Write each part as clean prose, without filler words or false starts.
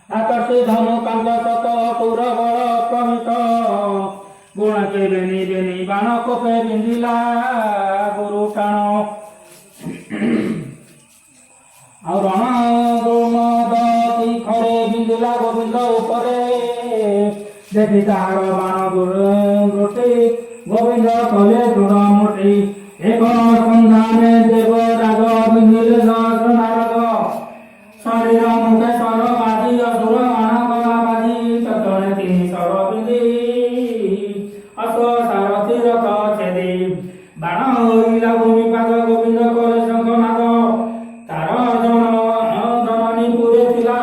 आकर्षि धनु कांत सत पुर बल प्रमित गुण के बेनी बेनी बाण कोपे बिंदिला गुरु टाण और रण गुणद तीखरे बिंदिला गोविंद उपरे देखी तार बाण गुरुटी गोविंद कले दृढ़ मुठी एक सन्धाने देव राज बिंदिले नारद शरीर मुखे सर बाजी असुर मानव बाजी ततने तीन सर बिंदी अश्व सारथी रथ छेदी बाण उड़िला भूमिपाद गोविंद करे शंखनाद तार जननी पुरे थिला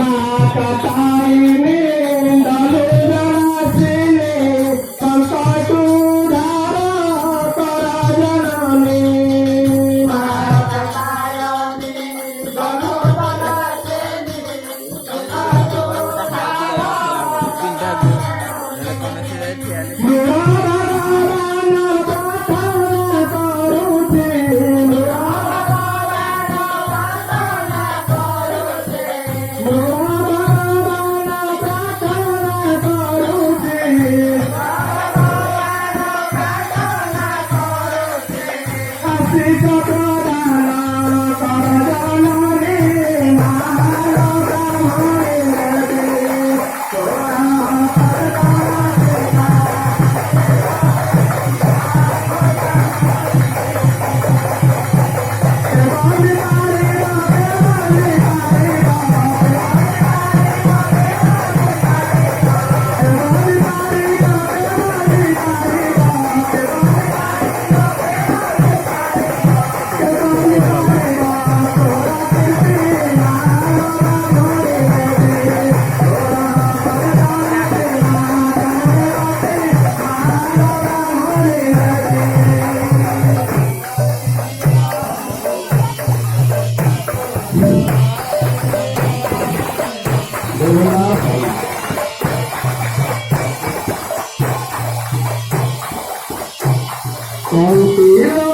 maka tarini dalu janasini sangkatu dara para janani maka tarini dalu janasini sangkatu Kau